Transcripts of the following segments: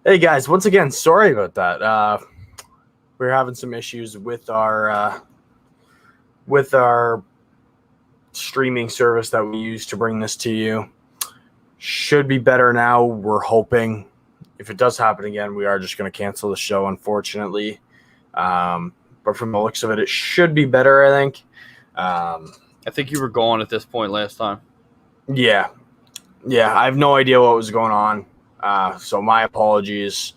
Hey guys, once again, sorry about that. We're having some issues with our streaming service that we use to bring this to you. Should be better now. We're hoping. If it does happen again, we are just going to cancel the show, unfortunately. But from the looks of it, it should be better, I think. I think you were gone at this point last time. Yeah, I have no idea what was going on. So my apologies.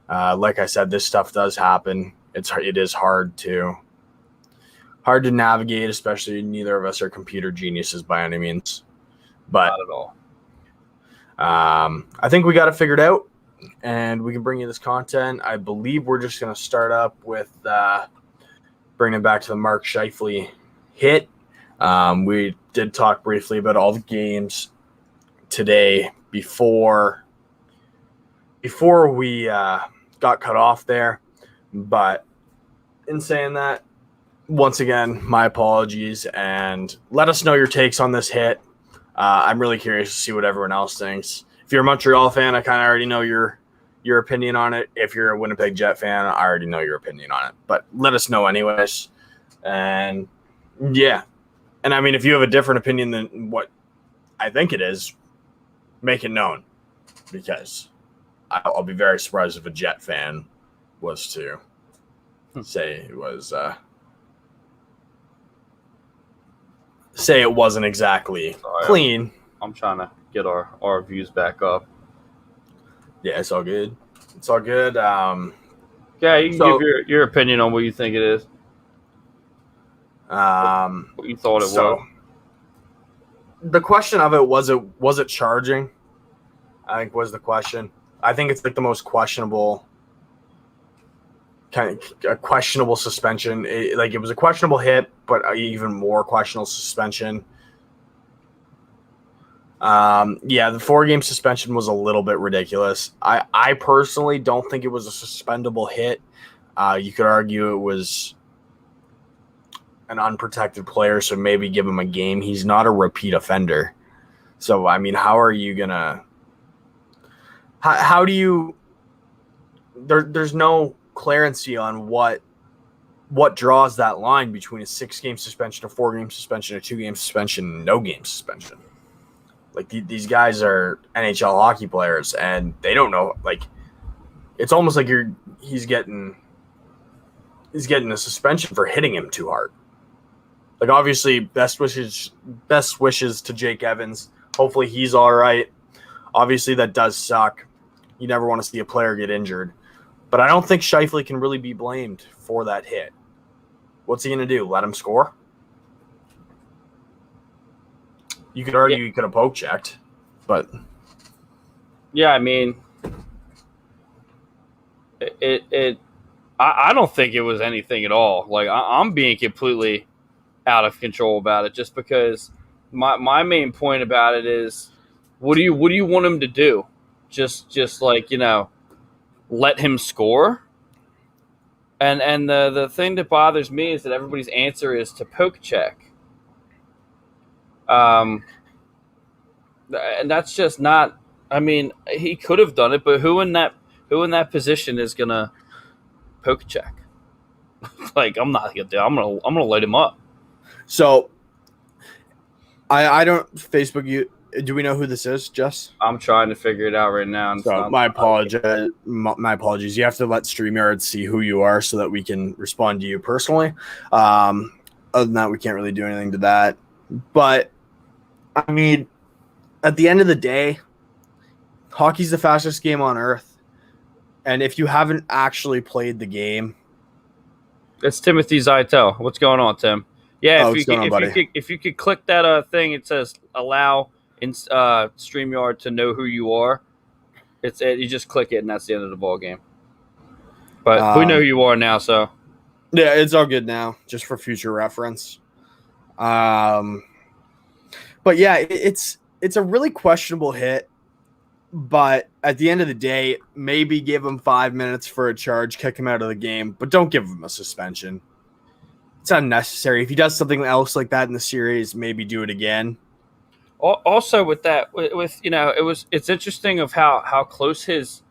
Like I said, this stuff does happen. It is hard to navigate, especially neither of us are computer geniuses by any means. But Not at all. I think we got it figured out, and we can bring you this content. I believe we're just going to start up with bringing it back to the Mark Scheifele hit. We did talk briefly about all the games today before we got cut off there. But in saying that, once again, my apologies, and let us know your takes on this hit. I'm really curious to see what everyone else thinks. If you're a Montreal fan, I kind of already know your opinion on it. If you're a Winnipeg Jet fan, I already know your opinion on it. But let us know anyways. And yeah. And I mean, if you have a different opinion than what I think it is, make it known. Because I'll be very surprised if a Jet fan was to say it was say it wasn't exactly clean. I'm trying to get our views back up. Yeah, it's all good. It's all good. Yeah, you can give your opinion on what you think it is. What you thought it was. The question of it was it charging? I think was the question. I think it's like the most questionable kind of a questionable suspension. It was a questionable hit, but even more questionable suspension. The 4-game suspension was a little bit ridiculous. I personally don't think it was a suspendable hit. You could argue it was an unprotected player, so maybe give him a game. He's not a repeat offender. So, I mean, how are you going to – how do you – there's no clarity on what draws that line between a 6-game suspension, a 4-game suspension, a 2-game suspension, no game suspension. Like these guys are NHL hockey players, and they don't know. Like it's almost like he's getting a suspension for hitting him too hard. Like obviously, best wishes to Jake Evans. Hopefully he's all right. Obviously that does suck. You never want to see a player get injured, but I don't think Scheifele can really be blamed for that hit. What's he gonna do? Let him score? You could argue he could have poke checked, but yeah, I mean, I don't think it was anything at all. Like I'm being completely out of control about it, just because my main point about it is, what do you want him to do? Just like, let him score. And the thing that bothers me is that everybody's answer is to poke check. And that's just not. I mean, he could have done it, but who in that position is gonna poke check? Like, I'm not gonna do. I'm gonna light him up. So, I don't Facebook you. Do we know who this is, Jess? I'm trying to figure it out right now. So my apologies. My apologies. You have to let StreamYard see who you are so that we can respond to you personally. Other than that, we can't really do anything to that. But I mean, at the end of the day, hockey's the fastest game on earth. And if you haven't actually played the game, it's Timothy Zeitel. What's going on, Tim? Yeah, if you could click that thing, it says allow in StreamYard to know who you are. You just click it, and that's the end of the ball game. But we know who you are now, so yeah, it's all good now, just for future reference. But yeah, it's a really questionable hit. But at the end of the day, maybe give him 5 minutes for a charge, kick him out of the game, but don't give him a suspension. It's unnecessary. If he does something else like that in the series, maybe do it again. Also, with that, it's interesting of how close his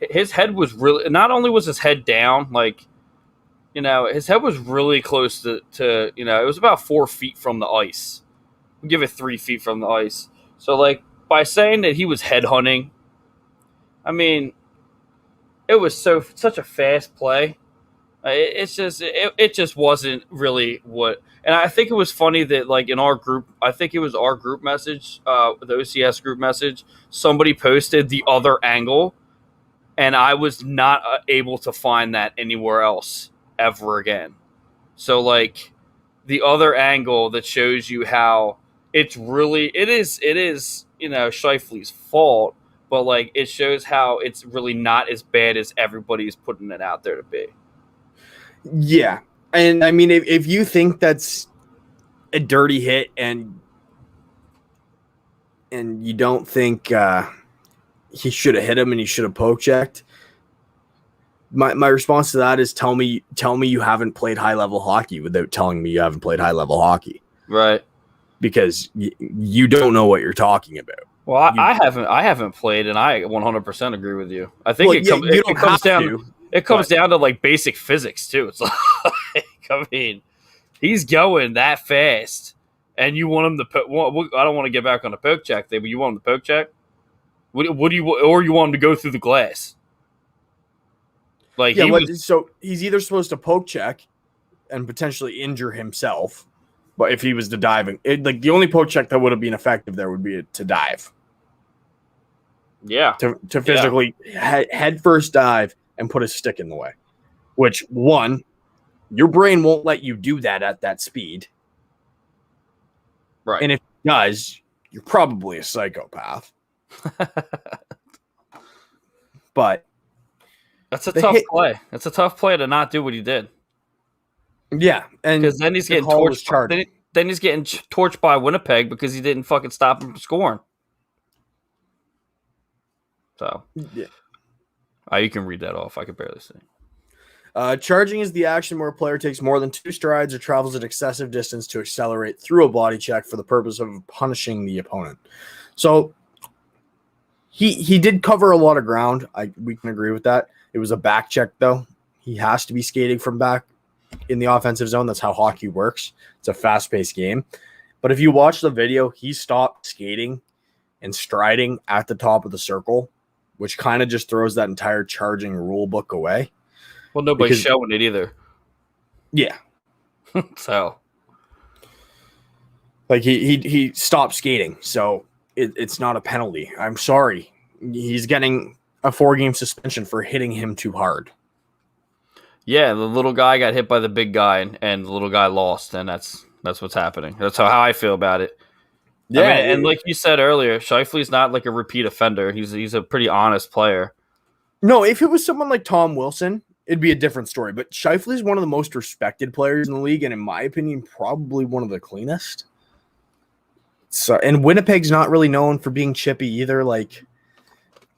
his head was really, not only was his head down, like, his head was really close to it was about 4 feet from the ice. We'll give it 3 feet from the ice. So, like, by saying that he was headhunting, I mean, it was such a fast play. It just wasn't really what. And I think it was funny that, like, in our group, I think it was our group message, the OCS group message, somebody posted the other angle, and I was not able to find that anywhere else ever again. So, like, the other angle that shows you how it is Shifley's fault, but, like, it shows how it's really not as bad as everybody's putting it out there to be. Yeah. And I mean, if you think that's a dirty hit and you don't think he should have hit him and he should have poke checked, my response to that is tell me you haven't played high level hockey without telling me you haven't played high level hockey. Right. Because you don't know what you're talking about. Well, I haven't played, and I 100% agree with you. I think it comes down to like basic physics too. It's like, I mean, he's going that fast, and you want him to I don't want to get back on the poke check thing, but you want him to poke check. What do you, or you want him to go through the glass? Like, so he's either supposed to poke check and potentially injure himself, but if he was to dive, like the only poke check that would have been effective there would be to dive. Yeah, to physically head first dive and put a stick in the way, which one, your brain won't let you do that at that speed. Right. And if it does, you're probably a psychopath. But that's a tough play. It's a tough play to not do what he did. Yeah, and because then he's getting torched. Then he's getting torched by Winnipeg because he didn't fucking stop him from scoring. So, yeah. You can read that off. I could barely see. Charging is the action where a player takes more than 2 strides or travels an excessive distance to accelerate through a body check for the purpose of punishing the opponent. So he did cover a lot of ground. We can agree with that. It was a back check, though. He has to be skating from back in the offensive zone. That's how hockey works. It's a fast-paced game. But if you watch the video, he stopped skating and striding at the top of the circle, which kind of just throws that entire charging rule book away. Well, nobody's showing it either. Yeah. So, like, he stopped skating, so it's not a penalty. I'm sorry. He's getting a 4-game suspension for hitting him too hard. Yeah, the little guy got hit by the big guy, and the little guy lost, and that's what's happening. That's how I feel about it. Yeah, I mean, and like you said earlier, Shifley's not like a repeat offender. He's a pretty honest player. No, if it was someone like Tom Wilson, it'd be a different story. But Shifley's one of the most respected players in the league, and in my opinion, probably one of the cleanest. So, and Winnipeg's not really known for being chippy either. Like,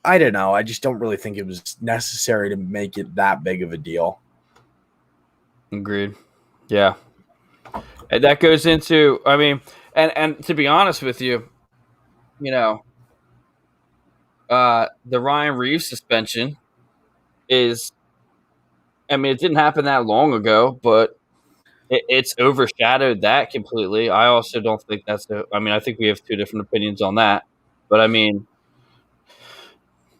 I don't know. I just don't really think it was necessary to make it that big of a deal. Agreed. Yeah. And that goes into, I mean, and to be honest with you, the Ryan Reeves suspension is, I mean, it didn't happen that long ago, but it's overshadowed that completely. I also don't think I think we have 2 different opinions on that. But I mean,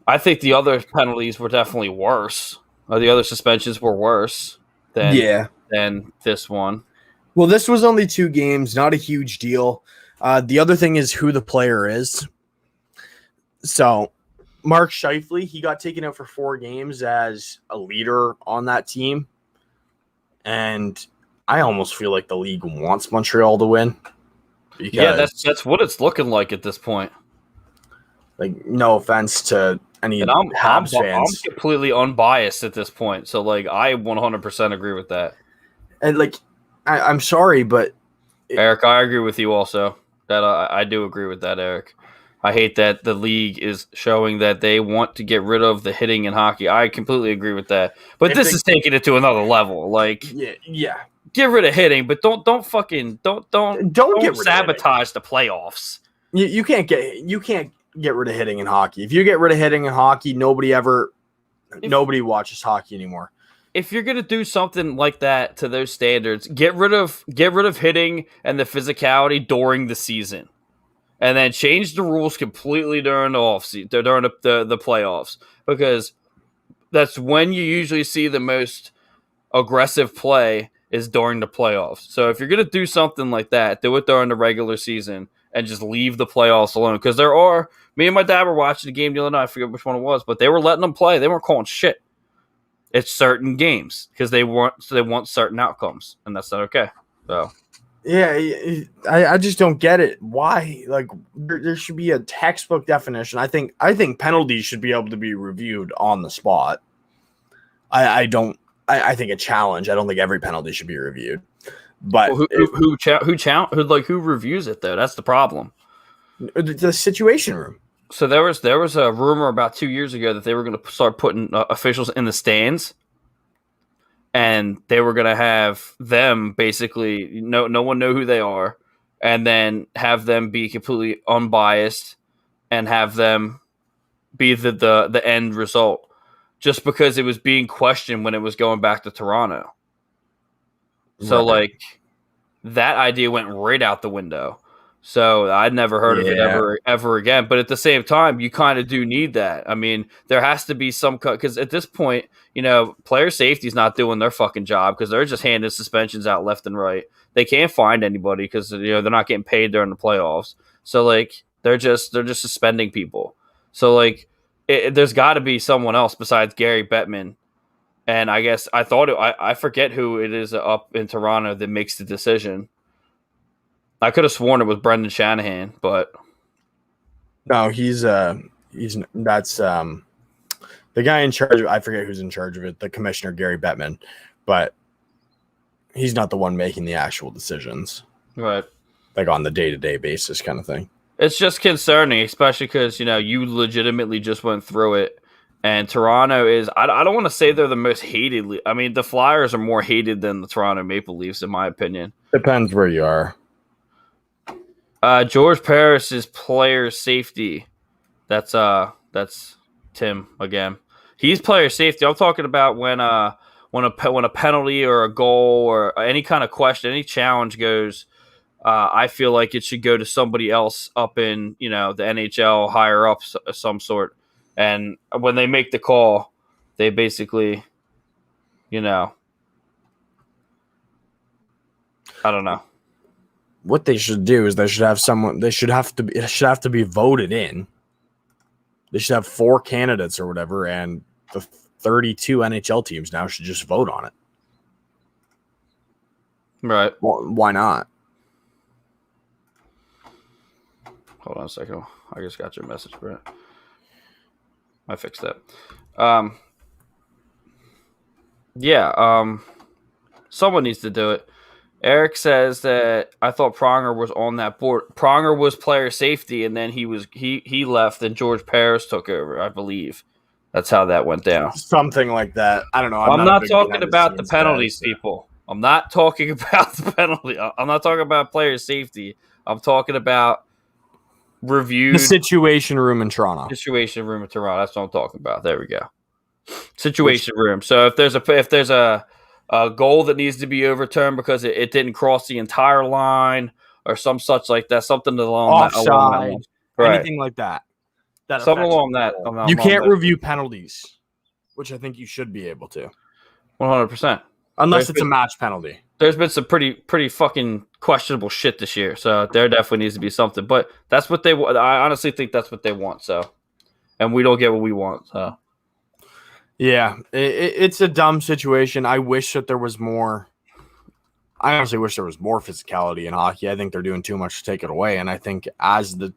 I think the other penalties were definitely worse. Or the other suspensions were worse than this one. Well, this was only 2 games, not a huge deal. The other thing is who the player is. So, Mark Scheifele, he got taken out for 4 games as a leader on that team. And I almost feel like the league wants Montreal to win. Yeah, that's what it's looking like at this point. Like, no offense to any Habs fans. I'm completely unbiased at this point. So, like, I 100% agree with that. And, like, I'm sorry, but Eric, I agree with you also. That I do agree with that, Eric. I hate that the league is showing that they want to get rid of the hitting in hockey. I completely agree with that. But this is taking it to another level. Like, yeah. Get rid of hitting, but don't sabotage the playoffs. You can't get rid of hitting in hockey. If you get rid of hitting in hockey, nobody ever Nobody watches hockey anymore. If you're gonna do something like that to those standards, get rid of hitting and the physicality during the season, and then change the rules completely during the offseason, during the playoffs, because that's when you usually see the most aggressive play is during the playoffs. So if you're gonna do something like that, do it during the regular season and just leave the playoffs alone. Because me and my dad were watching the game the other night. I forget which one it was, but they were letting them play. They weren't calling shit. It's certain games because they want certain outcomes, and that's not okay. So yeah, I just don't get it. Why? Like there should be a textbook definition. I think penalties should be able to be reviewed on the spot. I think a challenge. I don't think every penalty should be reviewed. But who reviews it though? That's the problem. The situation room. So there was a rumor about 2 years ago that they were going to start putting officials in the stands, and they were going to have them basically no one know who they are, and then have them be completely unbiased, and have them be the end result, just because it was being questioned when it was going back to Toronto. So like that idea went right out the window. So I'd never heard of it ever again. But at the same time, you kind of do need that. I mean, there has to be some because at this point, player safety is not doing their fucking job because they're just handing suspensions out left and right. They can't find anybody because they're not getting paid during the playoffs. So like they're just suspending people. So like there's got to be someone else besides Gary Bettman. And I guess I forget who it is up in Toronto that makes the decision. I could have sworn it was Brendan Shanahan, but no, that's the guy in charge. I forget who's in charge of it. The commissioner, Gary Bettman, but he's not the one making the actual decisions, right? Like on the day-to-day basis, kind of thing. It's just concerning, especially because you legitimately just went through it, and Toronto is. I don't want to say they're the most hated. I mean, the Flyers are more hated than the Toronto Maple Leafs, in my opinion. Depends where you are. George Parris is player safety. That's Tim again. He's player safety. I'm talking about when a penalty or a goal or any kind of question, any challenge goes. I feel like it should go to somebody else up in the NHL, higher up some sort. And when they make the call, they basically, I don't know. What they should do is they should have someone. It should have to be voted in. They should have 4 candidates or whatever, and the 32 NHL teams now should just vote on it. Right? Well, why not? Hold on a second. I just got your message, Brett. I fixed that. Someone needs to do it. Eric says that I thought Pronger was on that board. Pronger was player safety, and then he left, and George Parris took over. I believe that's how that went down. Something like that. I don't know. I'm not talking about the penalties, people. I'm not talking about the penalty. I'm not talking about player safety. I'm talking about reviewed the situation room in Toronto. Situation room in Toronto. That's what I'm talking about. There we go. Situation room. So if there's a goal that needs to be overturned because it didn't cross the entire line or some such like that, something along that line. Right. Anything like that. Something along that. You can't review penalties, which I think you should be able to. 100%. Unless it's a match penalty. There's been some pretty fucking questionable shit this year, so there definitely needs to be something. But that's what they want. I honestly think that's what they want. So, and we don't get what we want. So, yeah, it's a dumb situation. I wish that there was more. I honestly wish there was more physicality in hockey. I think they're doing too much to take it away, and I think as the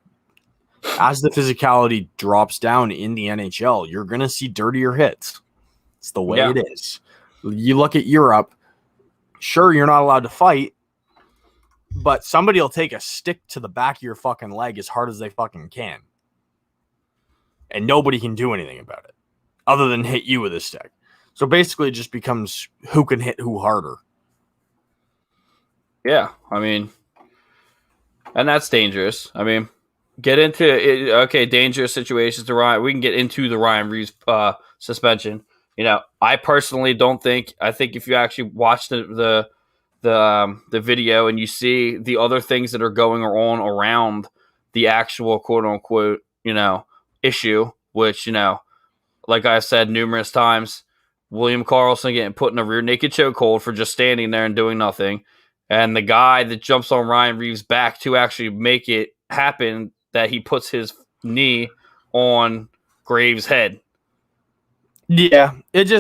physicality drops down in the NHL, you're gonna see dirtier hits. It's the way it is. You look at Europe. Sure, you're not allowed to fight, but somebody will take a stick to the back of your fucking leg as hard as they fucking can. And nobody can do anything about it other than hit you with a stick. So basically it just becomes who can hit who harder. Yeah, I mean, and that's dangerous. I mean, get into it. Okay, dangerous situations to Ryan. We can get into the Ryan Reeves suspension. I personally don't think. I think if you actually watch the video and you see the other things that are going on around the actual quote unquote issue, which like I said numerous times, William Carlson getting put in a rear naked chokehold for just standing there and doing nothing, and the guy that jumps on Ryan Reeves' back to actually make it happen, that he puts his knee on Graves' head. Yeah, it's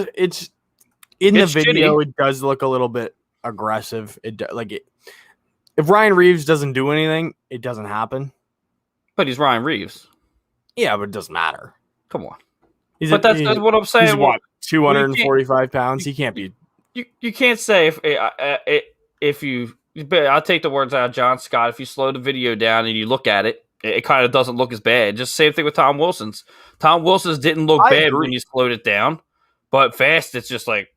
in the It's video. shitty, It does look a little bit aggressive. If Ryan Reeves doesn't do anything, it doesn't happen. but he's Ryan Reeves. Yeah, but it doesn't matter. Come on. That's what I'm saying. He's Well, what, 245 pounds? He can't be. you can't say if you. I'll take the words out of John Scott. If you slow the video down and you look at it, it kind of doesn't look as bad. Just same thing with Tom Wilson's. Tom Wilson's didn't look bad when you slowed it down, but fast it's just like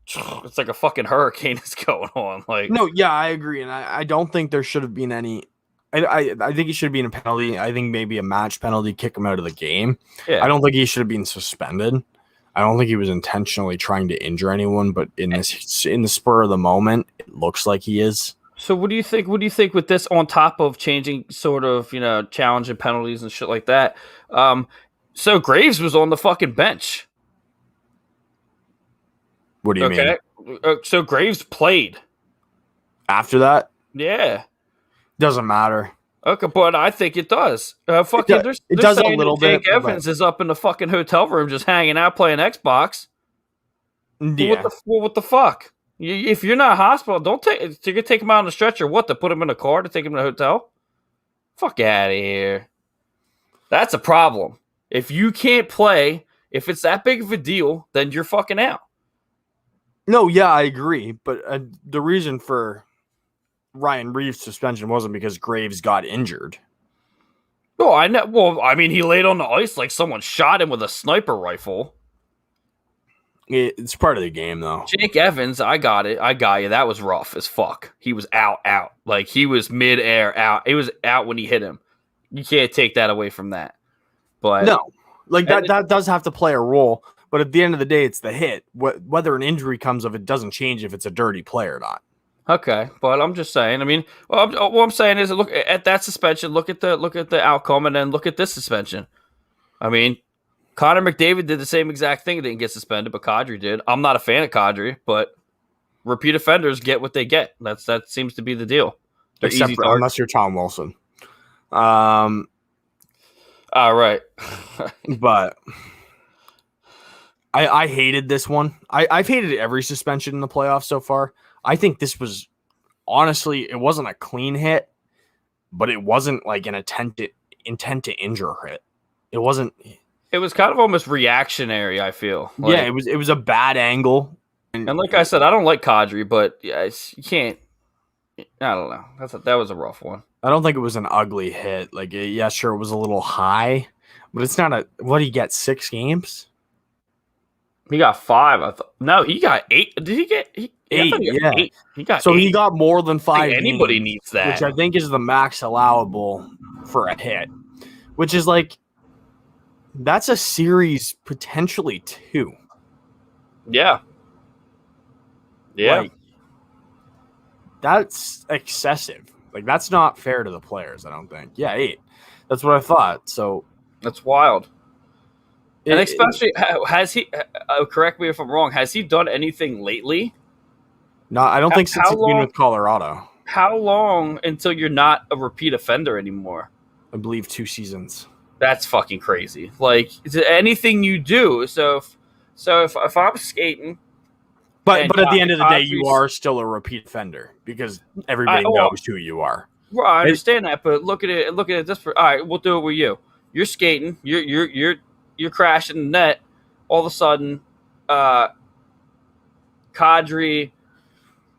it's like a fucking hurricane is going on. Like, No, yeah, I agree, and I don't think there should have been any. I think he should have been a penalty. I think maybe a match penalty, kick him out of the game. yeah. I don't think he should have been suspended. I don't think he was intentionally trying to injure anyone, but in the spur of the moment, it looks like he is. So what do you think? What do you think with this on top of changing sort of challenging penalties and shit like that? So Graves was on the fucking bench. What do you mean? So Graves played After that? Yeah. Doesn't matter. Okay, but I think it does. It does a little bit. Jake Evans is up in the fucking hotel room just hanging out playing Xbox. Yeah. What the fuck? If you're not hospital, you can take him out on the stretcher. What, to put him in a car to take him to the hotel? Fuck out of here. That's a problem. If you can't play, if it's that big of a deal, then you're fucking out. No, yeah, I agree. But the reason for Ryan Reeves' suspension wasn't because Graves got injured. Oh, I know. Well, I mean, he laid on the ice like someone shot him with a sniper rifle. It's part of the game, though. Jake Evans, I got it. I got you. That was rough as fuck. He was out. Like, he was midair out. He was out when he hit him. You can't take that away from that. But no, like that does have to play a role. But at the end of the day, it's the hit. Whether an injury comes of it doesn't change if it's a dirty play or not. Okay, but I'm just saying. I mean, what I'm saying is, look at that suspension. Look at the outcome, and then look at this suspension. I mean, Connor McDavid did the same exact thing. Didn't get suspended, but Kadri did. I'm not a fan of Kadri, but repeat offenders get what they get. That seems to be the deal. Unless you're Tom Wilson. All right. But I hated this one. I've hated every suspension in the playoffs so far. I think this was, honestly, it wasn't a clean hit, but it wasn't like an intent to injure hit. It wasn't. It was kind of almost reactionary, I feel. Yeah, it was a bad angle. And like I said, I don't like Kadri, but yeah, you can't. I don't know. That was a rough one. I don't think it was an ugly hit. Like, yeah, sure, it was a little high, but it's not a. What did he get? 6 games? He got 5. I thought. No, he got 8. Did he get 8? Yeah, 8. He got. So 8. he got more than 5. Anybody games, needs that, which I think is the max allowable for a hit. Which is like, that's a series potentially 2. Yeah. Yeah. Like, that's excessive. Like, that's not fair to the players, I don't think. Yeah, 8. That's what I thought. So that's wild. And especially, has he? Correct me if I'm wrong. Has he done anything lately? No, I don't think since he's been with Colorado. How long until you're not a repeat offender anymore? I believe 2 seasons. That's fucking crazy. Like, anything you do. So if I'm skating, but at the end of the day, you are still a repeat offender because everybody knows who you are. Well, I understand that, but look at it this. All right, we'll do it with you. You're skating. You're crashing the net. All of a sudden, Kadri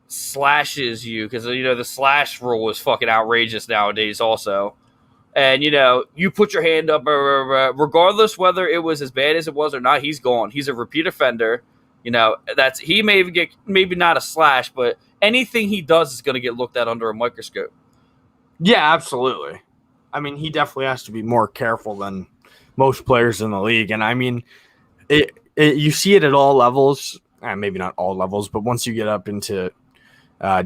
slashes you because the slash rule is fucking outrageous nowadays. Also, and you put your hand up, regardless whether it was as bad as it was or not. He's gone. He's a repeat offender. He may even get maybe not a slash, but anything he does is going to get looked at under a microscope. Yeah, absolutely. I mean, he definitely has to be more careful than most players in the league. And I mean, you see it at all levels, maybe not all levels, but once you get up into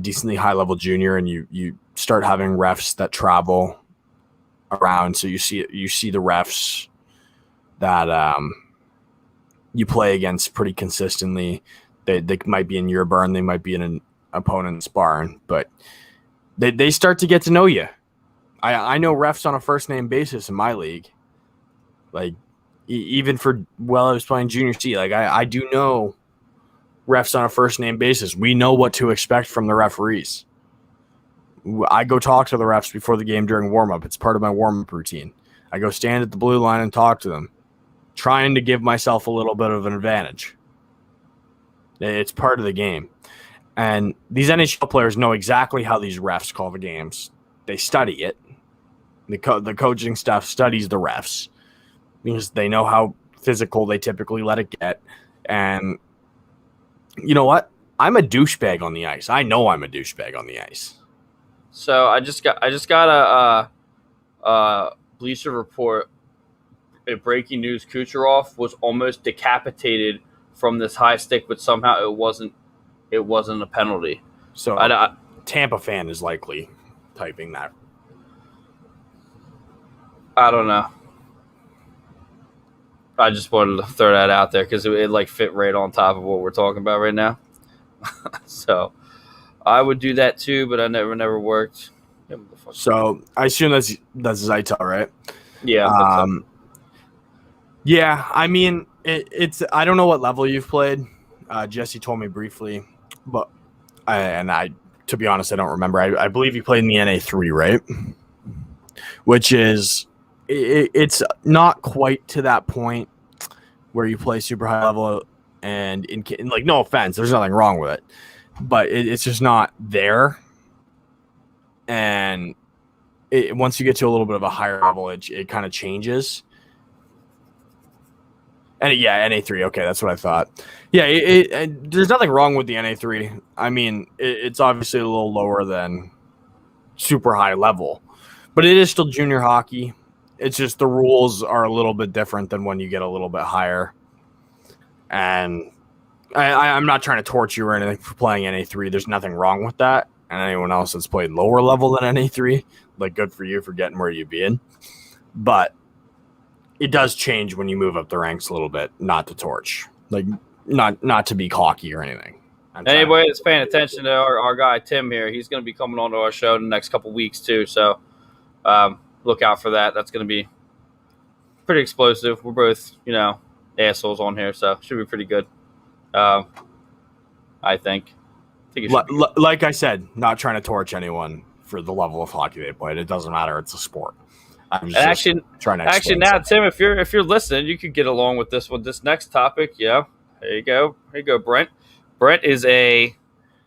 decently high level junior and you start having refs that travel around, so you see the refs that you play against pretty consistently. They might be in your barn, they might be in an opponent's barn, but they start to get to know you. I know refs on a first name basis in my league. Like even for while I was playing junior C, like I do know refs on a first name basis. We know what to expect from the referees. I go talk to the refs before the game during warm up. It's part of my warm up routine. I go stand at the blue line and talk to them, trying to give myself a little bit of an advantage. It's part of the game. And these NHL players know exactly how these refs call the games. They study it. The coaching staff studies the refs because they know how physical they typically let it get. And you know what? I'm a douchebag on the ice. I know I'm a douchebag on the ice. So I just got a Bleacher Report. A breaking news: Kucherov was almost decapitated from this high stick, but somehow it wasn't a penalty. So Tampa fan is likely typing that. I don't know. I just wanted to throw that out there because it like fit right on top of what we're talking about right now. So I would do that too, but I never worked. So I assume that's Zaitel, right? Yeah. Yeah, I mean it's I don't know what level you've played. Jesse told me briefly, but I to be honest I don't remember. I believe you played in the NA3, right? Which is it's not quite to that point where you play super high level, and in like no offense, there's nothing wrong with it, but it's just not there. And once you get to a little bit of a higher level, it kind of changes. And yeah, NA3. Okay, that's what I thought. Yeah, there's nothing wrong with the NA3. I mean, it's obviously a little lower than super high level, but it is still junior hockey. It's just the rules are a little bit different than when you get a little bit higher. And I'm not trying to torch you or anything for playing NA3. There's nothing wrong with that. And anyone else that's played lower level than NA3, like good for you for getting where you've been. But it does change when you move up the ranks a little bit. Not to torch, like not to be cocky or anything. Anybody that's paying attention to our guy Tim here, he's going to be coming on to our show in the next couple weeks too. So look out for that. That's going to be pretty explosive. We're both, assholes on here, so it should be pretty good. I think. Like I said, not trying to torch anyone for the level of hockey they played. It doesn't matter. It's a sport. I'm just trying to now, Tim, if you're listening, you could get along with this next topic. Yeah, there you go. Here you go, Brent. Brent is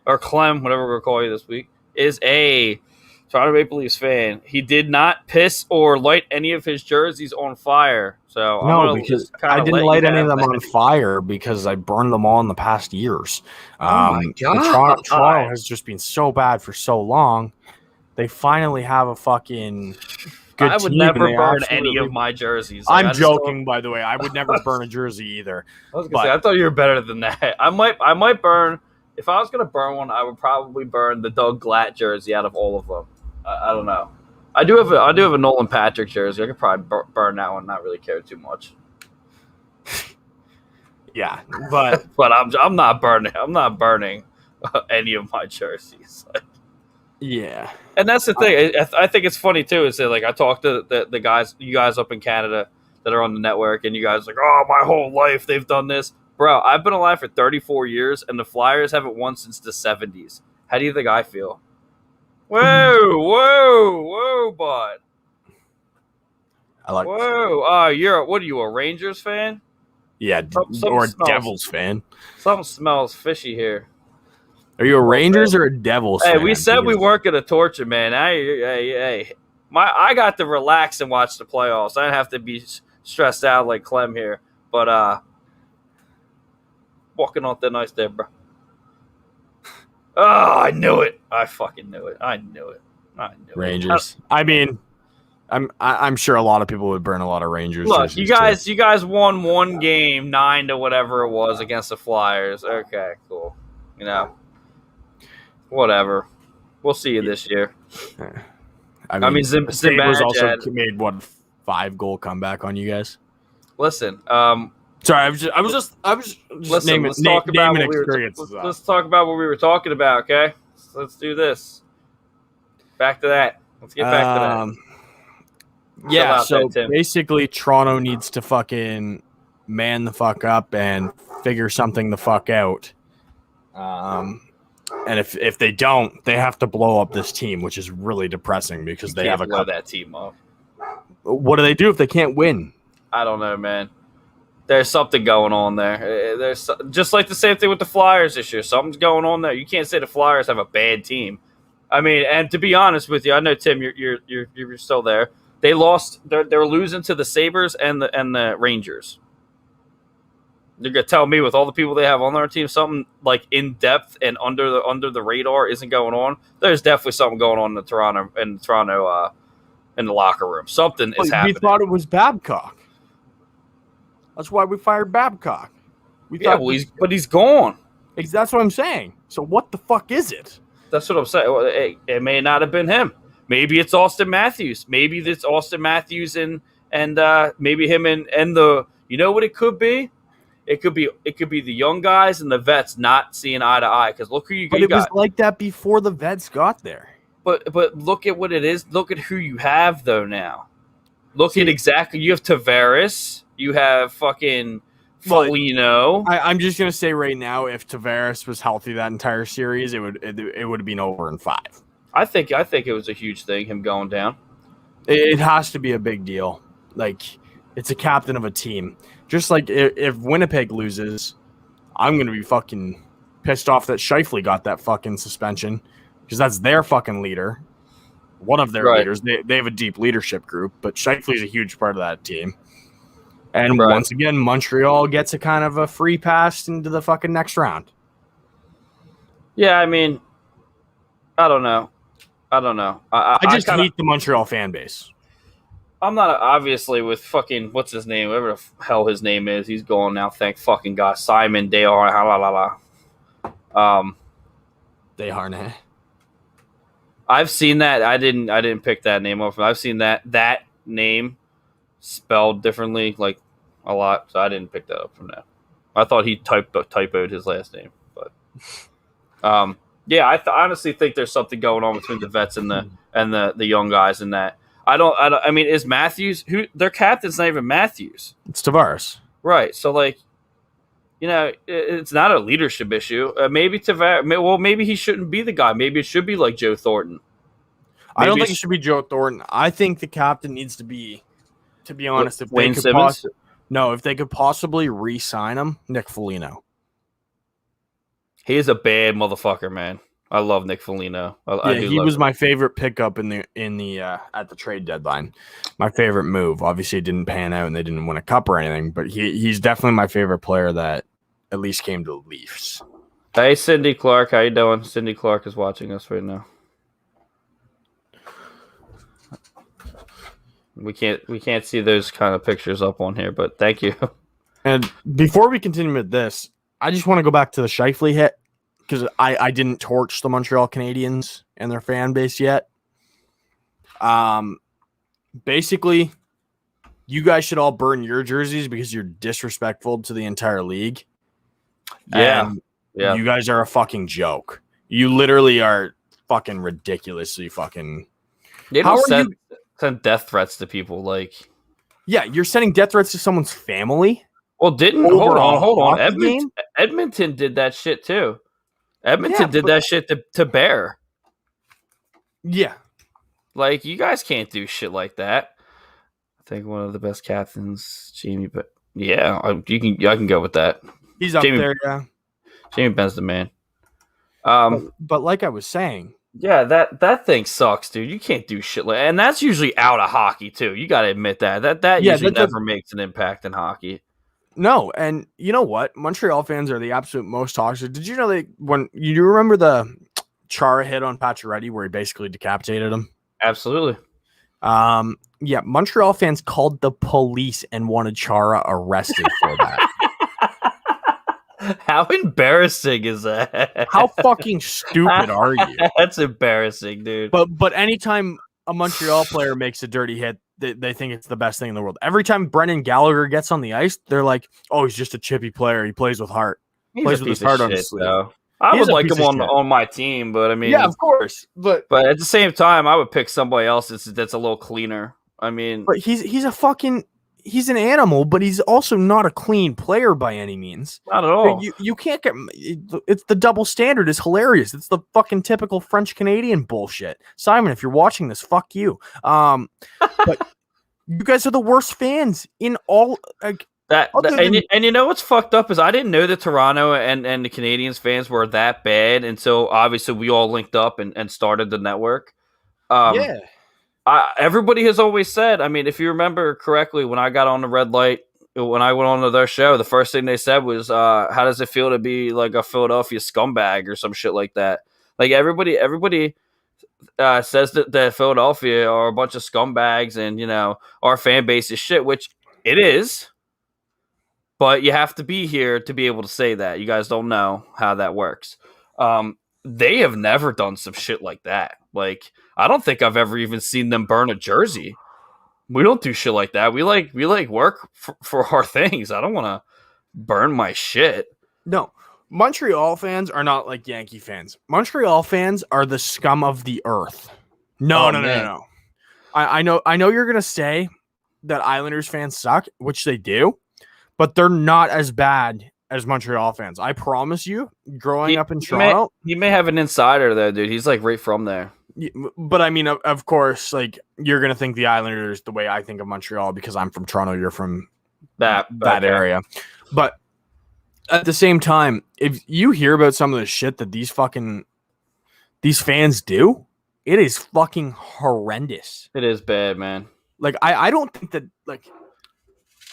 or Clem, whatever we're going to call you this week, is a Toronto Maple Leafs fan. He did not piss or light any of his jerseys on fire. So no, because I didn't light any of them on fire because I burned them all in the past years. Oh my God. Toronto has just been so bad for so long. They finally have a fucking good I would team, never burn any of my jerseys. Like, I'm joking, by the way. I would never burn a jersey either. I was gonna say, I thought you were better than that. I might burn. If I was gonna burn one, I would probably burn the Doug Glatt jersey out of all of them. I don't know. I do have a Nolan Patrick jersey. I could probably burn that one. Not really care too much. Yeah, but I'm not burning. I'm not burning any of my jerseys. Yeah, and that's the thing. I think it's funny too. Is that like I talk to the guys, you guys up in Canada that are on the network, and you guys are like, oh, my whole life they've done this, bro. I've been alive for 34 years, and the Flyers haven't won since the 70s. How do you think I feel? Whoa, bud. I like. Whoa, what are you, a Rangers fan? Yeah, or a Devils fan. Something smells fishy here. Are you a Rangers or a Devils fan? Hey, we said we weren't going to torture, man. Hey. I got to relax and watch the playoffs. I didn't have to be stressed out like Clem here. But walking on thin ice there, bro. Oh, I knew it. I fucking knew it. I knew it. Rangers. I mean, I'm sure a lot of people would burn a lot of Rangers Look, jerseys too. you guys won one game, 9 to whatever it was against the Flyers. Okay, cool. You know, whatever. We'll see you this year. I mean Sabres Zimbabwe also made what 5-goal comeback on you guys. Listen, Sorry, I was just listen. naming Let's talk about what experiences. let's talk about what we were talking about. Okay, let's do this. Back to that. Let's get back to that. Yeah, so basically Toronto needs to fucking man the fuck up and figure something the fuck out. And if they don't, they have to blow up this team, which is really depressing because they have a blow that team up. What do they do if they can't win? I don't know, man. There's something going on there. There's just like the same thing with the Flyers this year. Something's going on there. You can't say the Flyers have a bad team. I mean, and to be honest with you, I know Tim, you're still there. They lost. They're losing to the Sabres and the Rangers. You're gonna tell me with all the people they have on their team, something like in depth and under the radar isn't going on. There's definitely something going on in Toronto in the locker room. Something is happening. We thought it was Babcock. That's why we fired Babcock. But he's gone. That's what I'm saying. So what the fuck is it? That's what I'm saying. It may not have been him. Maybe it's Austin Matthews. Maybe it's Austin Matthews and maybe him and the. You know what it could be? It could be the young guys and the vets not seeing eye to eye. Because look who you got. But it was like that before the vets got there. But look at what it is. Look at who you have though now. Look at exactly. You have Tavares. You have fucking Foligno. I'm just gonna say right now, if Tavares was healthy that entire series, it would have been over in 5. I think it was a huge thing, him going down. It has to be a big deal. Like, it's a captain of a team. Just like if Winnipeg loses, I'm going to be fucking pissed off that Scheifele got that fucking suspension because that's their fucking leader. One of their leaders. They have a deep leadership group, but Scheifele is a huge part of that team. And once again, Montreal gets a kind of a free pass into the fucking next round. Yeah, I mean, I don't know. I just hate the Montreal fan base. I'm not obviously with fucking what's his name, whatever the hell his name is. He's gone now. Thank fucking God. Simon Desharnais. Desharnais. I've seen that. I didn't pick that name up. I've seen that name spelled differently, like a lot. So I didn't pick that up from that. I thought he typoed his last name, but yeah, I honestly think there's something going on between the vets and the young guys in that. I mean, is Matthews who their captain's not even Matthews? It's Tavares, right? So like, you know, it's not a leadership issue. Maybe Tavares. Well, maybe he shouldn't be the guy. Maybe it should be like Joe Thornton. I don't think it should be Joe Thornton. I think the captain needs to be honest, if Wayne Simmons. If they could possibly re-sign him, Nick Foligno. He is a bad motherfucker, man. I love Nick Foligno. He was my favorite pickup in the at the trade deadline. My favorite move. Obviously, it didn't pan out and they didn't win a cup or anything, but he's definitely my favorite player that at least came to the Leafs. Hey, Cindy Clark, how you doing? Cindy Clark is watching us right now. We can't see those kind of pictures up on here, but thank you. And before we continue with this, I just want to go back to the Scheifele hit because I didn't torch the Montreal Canadiens and their fan base yet. Basically, you guys should all burn your jerseys because you're disrespectful to the entire league. Yeah. You guys are a fucking joke. You literally are fucking ridiculously fucking. They don't send death threats to people like. Yeah, you're sending death threats to someone's family. Well, hold on. Edmonton did that shit too. Edmonton did that shit to Bear. Yeah. Like, you guys can't do shit like that. I think one of the best captains, Jamie, but yeah, I can go with that. He's up there, yeah. Jamie Benn's the man. But like I was saying. Yeah, that thing sucks, dude. You can't do shit like, and that's usually out of hockey too. You got to admit that usually never makes an impact in hockey. No, and you know what? Montreal fans are the absolute most toxic. Did you know you remember the Chara hit on Pacioretty where he basically decapitated him? Absolutely. Yeah, Montreal fans called the police and wanted Chara arrested for that. How embarrassing is that? How fucking stupid are you? That's embarrassing, dude. But anytime a Montreal player makes a dirty hit, they think it's the best thing in the world. Every time Brendan Gallagher gets on the ice, they're like, "Oh, he's just a chippy player. He plays with heart. He's Plays a with his piece of heart on his shit, sleeve." though. I He's would a like piece him of shit. on my team, but I mean, Yeah, of course. But at the same time, I would pick somebody else that's a little cleaner. I mean, he's an animal, but he's also not a clean player by any means. not at all. You can't get it's the double standard is hilarious. It's the fucking typical French Canadian bullshit. Simon, if you're watching this, fuck you. But you guys are the worst fans in all. Like, and you know what's fucked up is I didn't know that Toronto and the Canadians fans were that bad, and so obviously we all linked up and started the network. Yeah. Everybody has always said, I mean, if you remember correctly, when I got on the red light, when I went on to their show, the first thing they said was, how does it feel to be like a Philadelphia scumbag or some shit like that? Like everybody says that Philadelphia are a bunch of scumbags and, you know, our fan base is shit, which it is. But you have to be here to be able to say that. You guys don't know how that works. They have never done some shit like that. Like, I don't think I've ever even seen them burn a jersey. We don't do shit like that. We like work for our things. I don't want to burn my shit. No, Montreal fans are not like Yankee fans. Montreal fans are the scum of the earth. No. I know you're gonna say that Islanders fans suck, which they do, but they're not as bad as Montreal fans. I promise you. Growing up in Toronto, he may have an insider there, dude. He's like right from there. But I mean, of course, like you're gonna think the Islanders the way I think of Montreal because I'm from Toronto. You're from that area, but at the same time, if you hear about some of the shit that these fans do, it is fucking horrendous. It is bad, man. Like I don't think that like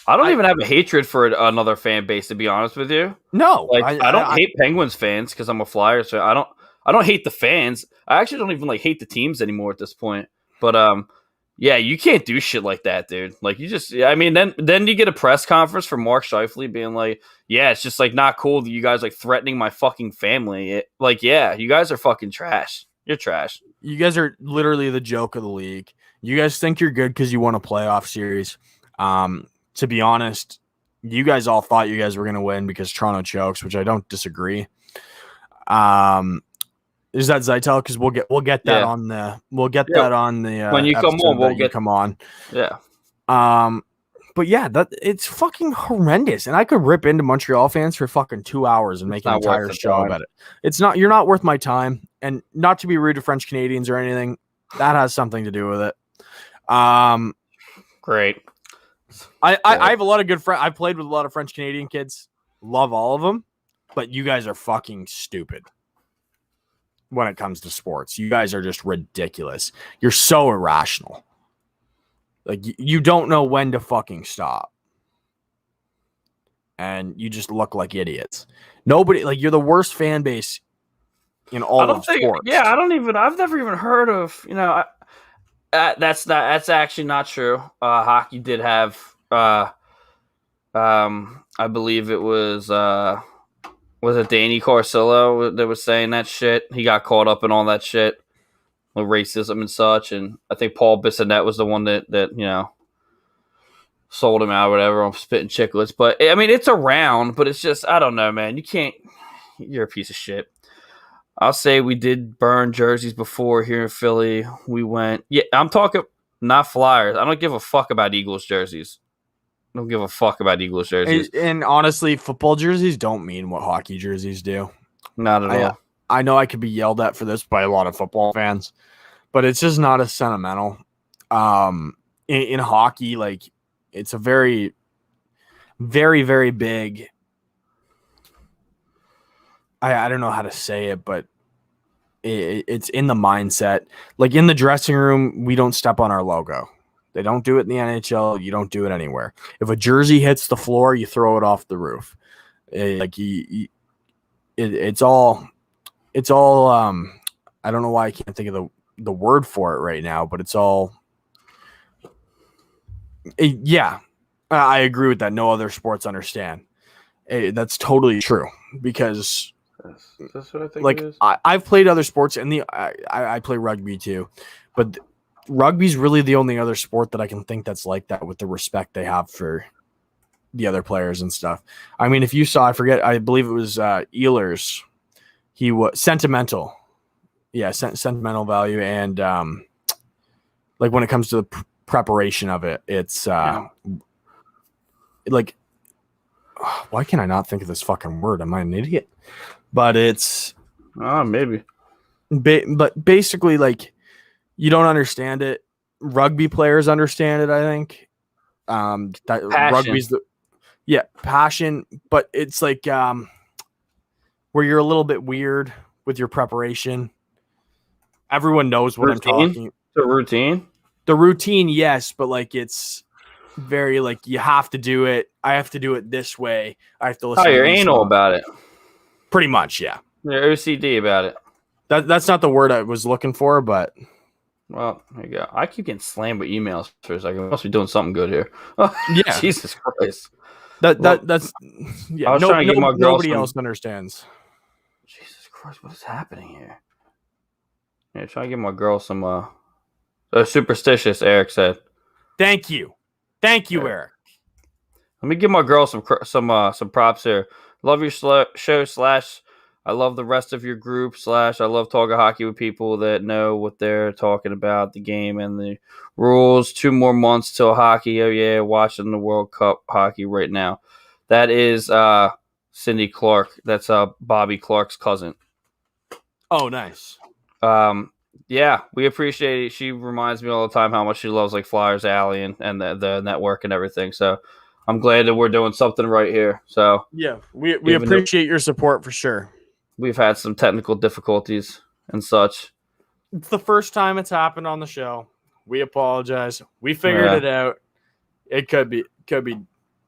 I don't even have a hatred for another fan base, to be honest with you. No, like I don't hate Penguins fans because I'm a Flyers fan. I don't hate the fans. I actually don't even like hate the teams anymore at this point. But yeah, you can't do shit like that, dude. Like you just, I mean, then you get a press conference from Mark Scheifele being like, yeah, it's just like not cool that you guys like threatening my fucking family. Like, yeah, you guys are fucking trash. You're trash. You guys are literally the joke of the league. You guys think you're good because you won a playoff series. To be honest, you guys all thought you guys were going to win because Toronto chokes, which I don't disagree. Is that Zytel? Because we'll get that on the that on the when you come on, we'll come on. Yeah. But yeah, it's fucking horrendous, and I could rip into Montreal fans for fucking 2 hours and make an entire show about it. It's not. You're not worth my time, and not to be rude to French Canadians or anything. That has something to do with it. Great. I have a lot of good friends. I played with a lot of French Canadian kids. Love all of them, but you guys are fucking stupid when it comes to sports. You guys are just ridiculous. You're so irrational. Like you don't know when to fucking stop. And you just look like idiots. Nobody like you're the worst fan base in all of sports. Yeah, I've never even heard of, you know, that's actually not true. Hockey did have I believe it was it Danny Corsillo that was saying that shit? He got caught up in all that shit with racism and such, and I think Paul Bissonnette was the one that you know sold him out or whatever on spitting chicklets. But I mean, it's around, but it's just I don't know, man. You can't. You're a piece of shit. I'll say we did burn jerseys before here in Philly. We went. Yeah, I'm talking not Flyers. I don't give a fuck about Eagles jerseys. I don't give a fuck about Eagles jerseys. And honestly, football jerseys don't mean what hockey jerseys do. Not at all. I know I could be yelled at for this by a lot of football fans, but it's just not as sentimental. In hockey, like it's a very, very, very big. I don't know how to say it, but it's in the mindset. Like in the dressing room, we don't step on our logo. They don't do it in the NHL. You don't do it anywhere. If a jersey hits the floor, you throw it off the roof. It's all. I don't know why I can't think of the word for it right now, but it's all. Yeah, I agree with that. No other sports understand. That's totally true because, That's what I think it like, is. I've played other sports, and I play rugby too, but rugby's really the only other sport that I can think that's like that with the respect they have for the other players and stuff. I mean, if you saw, I believe it was Ehlers. He was sentimental, yeah, sentimental value, and like when it comes to the preparation of it, it's like, why can I not think of this fucking word? Am I an idiot? But it's Maybe. but basically, like, you don't understand it. Rugby players understand it, I think. That Passion. rugby's passion, but it's like where you're a little bit weird with your preparation. Everyone knows what I'm talking. The routine. The routine, yes, but like it's very like you have to do it. I have to do it this way. I have to listen. Oh, to you're these anal songs. about it. Pretty much, yeah. You're OCD about it. That's not the word I was looking for, but well, there you go. I keep getting slammed with emails for a second. I must be doing something good here. Yeah, Jesus Christ. That's yeah. I was trying to give my girl nobody else understands. Jesus Christ, what is happening here? Yeah, trying to give my girl some superstitious. Eric said. Thank you, Eric. Let me give my girl some props here. Love your show / I love the rest of your group / I love talking hockey with people that know what they're talking about, the game and the rules. 2 more months till hockey. Oh yeah, watching the World Cup hockey right now. That is Cindy Clark. That's Bobby Clark's cousin. Oh, nice. Yeah, we appreciate it. She reminds me all the time how much she loves like Flyers Alley and the network and everything. So I'm glad that we're doing something right here. So yeah, we appreciate your support for sure. We've had some technical difficulties and such. It's the first time it's happened on the show. We apologize. We figured it out. It could be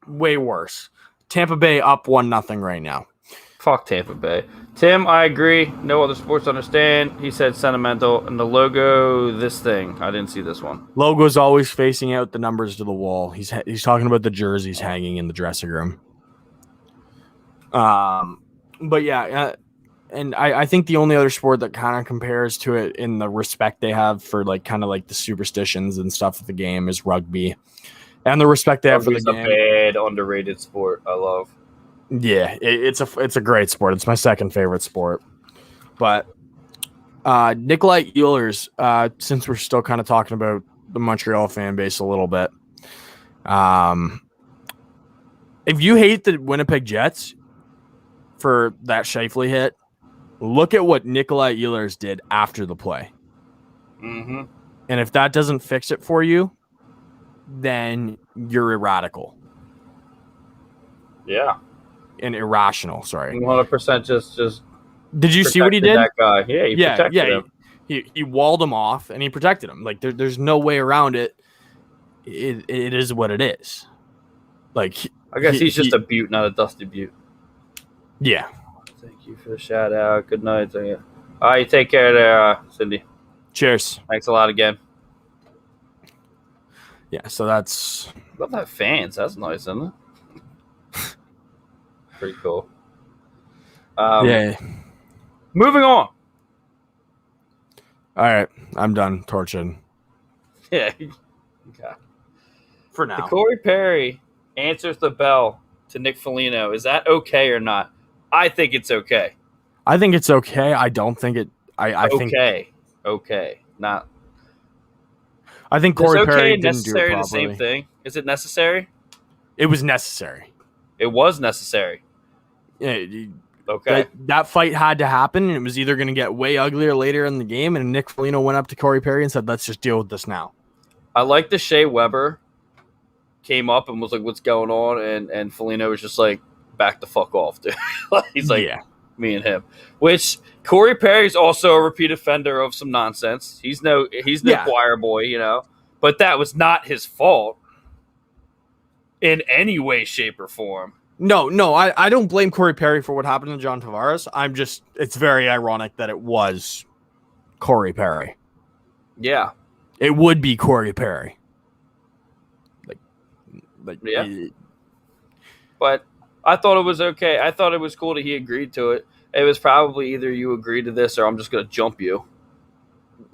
way worse. Tampa Bay up 1-0 right now. Fuck Tampa Bay. Tim, I agree. No other sports understand. He said sentimental. And the logo, this thing. I didn't see this one. Logo's always facing out, the numbers to the wall. He's talking about the jerseys hanging in the dressing room. But yeah, and I think the only other sport that kind of compares to it in the respect they have for like kind of like the superstitions and stuff of the game is rugby, and the respect they have for the game. Rugby's a bad underrated sport. I love. Yeah, it's a great sport. It's my second favorite sport. But Nikolai Ehlers, since we're still kind of talking about the Montreal fan base a little bit, if you hate the Winnipeg Jets for that Scheifele hit, look at what Nikolai Ehlers did after the play. Mm-hmm. And if that doesn't fix it for you, then you're irradical. Yeah. And irrational, sorry. 100% just did you see what he did? That guy. Yeah, he protected him. He walled him off and he protected him. Like there's no way around it. It is what it is. Like I guess he's just a Beaut, not a Dusty Beaut. Yeah. Thank you for the shout out. Good night. All right, take care there, Cindy. Cheers. Thanks a lot again. Yeah, so that's... Love that fans. That's nice, isn't it? Pretty cool. Yeah. Moving on. All right, I'm done torching. Yeah. Okay. For now. The Corey Perry answers the bell to Nick Foligno. Is that okay or not? I think it's okay. I think it's okay. I don't think it... I think... Okay. Not... I think Corey Perry didn't do it necessary properly. The same thing? Is it necessary? It was necessary. It was necessary. Yeah, okay. That fight had to happen, and it was either going to get way uglier later in the game, and Nick Foligno went up to Corey Perry and said, let's just deal with this now. I like the Shea Weber came up and was like, what's going on? And Foligno was just like, back the fuck off, dude. He's like, yeah, me and him. Which Corey Perry's also a repeat offender of some nonsense. He's no choir boy, you know. But that was not his fault in any way, shape, or form. No, I don't blame Corey Perry for what happened to John Tavares. It's very ironic that it was Corey Perry. Yeah. It would be Corey Perry. Like, Like, Yeah. But I thought it was okay. I thought it was cool that he agreed to it. It was probably either you agree to this or I'm just going to jump you.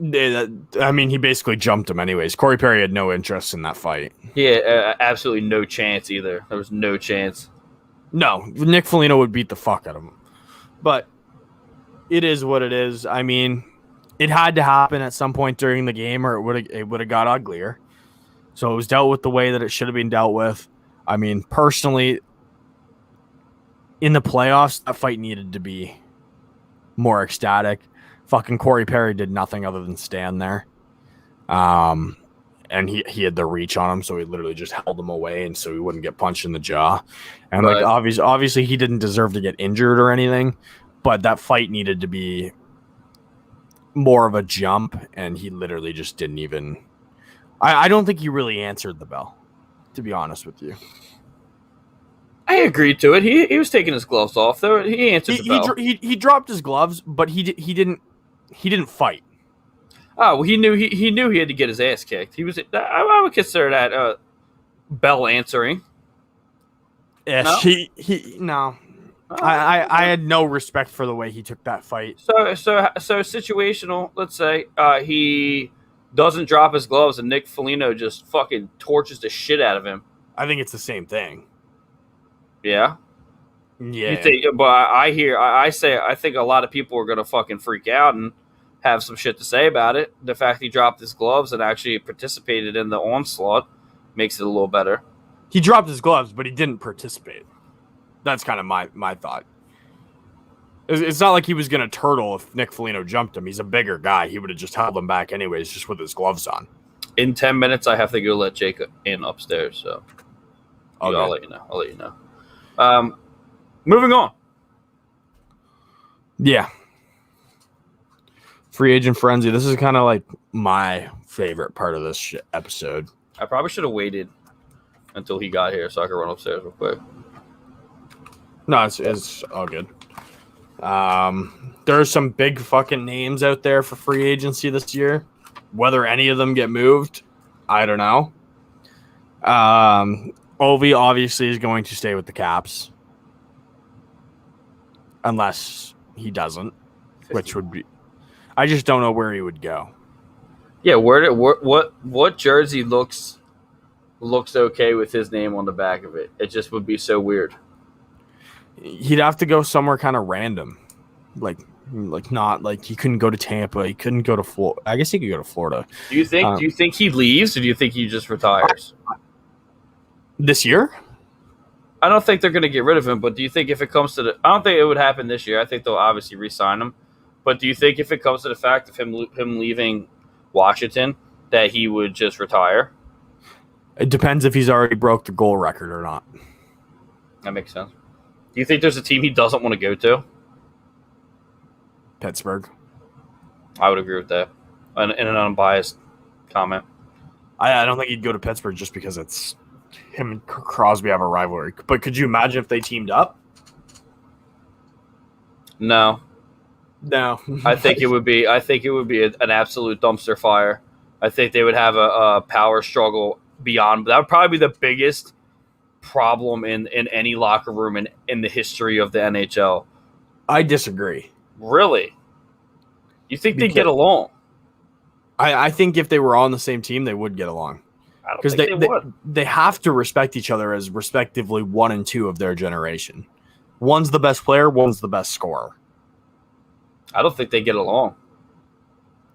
I mean, he basically jumped him anyways. Corey Perry had no interest in that fight. Yeah, absolutely no chance either. There was no chance. No, Nick Foligno would beat the fuck out of him. But it is what it is. I mean, it had to happen at some point during the game, or it would have got uglier. So it was dealt with the way that it should have been dealt with. I mean, personally, in the playoffs, that fight needed to be more ecstatic. Fucking Corey Perry did nothing other than stand there. And he had the reach on him, so he literally just held him away, and so he wouldn't get punched in the jaw. And Right. like obviously he didn't deserve to get injured or anything, but that fight needed to be more of a jump, and he literally just didn't even. I don't think he really answered the bell, to be honest with you. I agreed to it. He was taking his gloves off, though. He answered the bell. He dropped his gloves, but he didn't fight. Oh, well, he knew he had to get his ass kicked. He was. I would consider that bell answering. Yes, No? no. I had no respect for the way he took that fight. So situational. Let's say he doesn't drop his gloves and Nick Foligno just fucking torches the shit out of him. I think it's the same thing. Yeah. Yeah. You think? But I think a lot of people are gonna fucking freak out and have some shit to say about it. The fact he dropped his gloves and actually participated in the onslaught makes it a little better. He dropped his gloves, but he didn't participate. That's kind of my thought. It's not like he was going to turtle if Nick Foligno jumped him. He's a bigger guy. He would have just held him back anyways, just with his gloves on. In 10 minutes, I have to go let Jake in upstairs. So Okay. I'll let you know. Moving on. Yeah. Free agent frenzy. This is kind of like my favorite part of this episode. I probably should have waited until he got here so I could run upstairs real quick. No, it's all good. There's some big fucking names out there for free agency this year. Whether any of them get moved, I don't know. Ovi obviously is going to stay with the Caps. Unless he doesn't, which would be... I just don't know where he would go. Yeah, what jersey looks okay with his name on the back of it? It just would be so weird. He'd have to go somewhere kind of random, like not like he couldn't go to Tampa. He couldn't go to Florida. I guess he could go to Florida. Do you think he leaves, or do you think he just retires this year? I don't think they're going to get rid of him, but do you think if it comes to I don't think it would happen this year. I think they'll obviously re-sign him. But do you think if it comes to the fact of him leaving Washington, that he would just retire? It depends if he's already broke the goal record or not. That makes sense. Do you think there's a team he doesn't want to go to? Pittsburgh. I would agree with that. In an unbiased comment. I don't think he'd go to Pittsburgh just because it's him and Crosby have a rivalry. But could you imagine if they teamed up? No. I think it would be an absolute dumpster fire. I think they would have a power struggle beyond. That would probably be the biggest problem in any locker room in the history of the NHL. I disagree. Really? You think they get along? I think if they were on the same team, they would get along. I don't think they would. They have to respect each other as respectively 1 and 2 of their generation. One's the best player, one's the best scorer. I don't think they get along.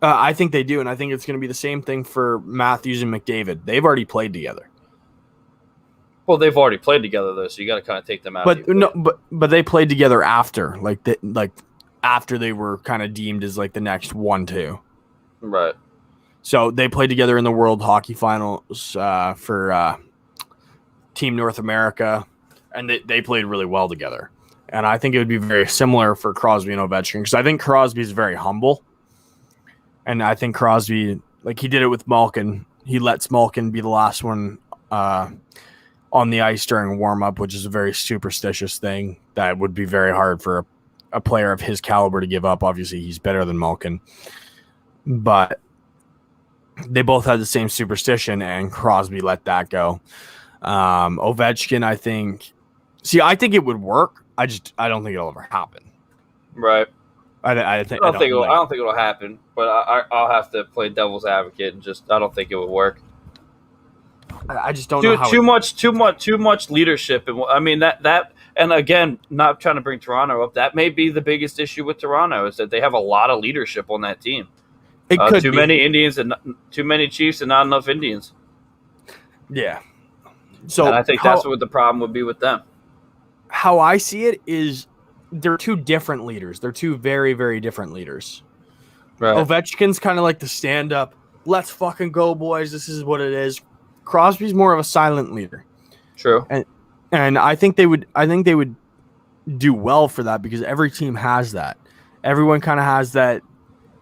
I think they do, and I think it's going to be the same thing for Matthews and McDavid. They've already played together. Well, they've already played together though, so you got to kind of take them out. But they played together after, after they were kind of deemed as like the next 1-2. Right. So they played together in the World Hockey Finals for Team North America, and they played really well together. And I think it would be very similar for Crosby and Ovechkin, because I think Crosby is very humble. And I think Crosby, like he did it with Malkin, he lets Malkin be the last one on the ice during warm-up, which is a very superstitious thing that would be very hard for a player of his caliber to give up. Obviously, he's better than Malkin. But they both had the same superstition, and Crosby let that go. Ovechkin, I think. See, I think it would work. I don't think it'll ever happen. Right. I think I don't I like. don't think it'll happen. But I'll have to play devil's advocate and just I don't think it would work. I just don't know how. Too much leadership, and I mean that. And again, not trying to bring Toronto up, that may be the biggest issue with Toronto is that they have a lot of leadership on that team. It could too be. many Indians and too many Chiefs and not enough Indians. Yeah. So and I think that's what the problem would be with them. How I see it is they're two different leaders. They're two very, very different leaders. Right. Ovechkin's kind of like the stand-up, let's fucking go, boys. This is what it is. Crosby's more of a silent leader. True. And I think they would do well for that because every team has that. Everyone kind of has that.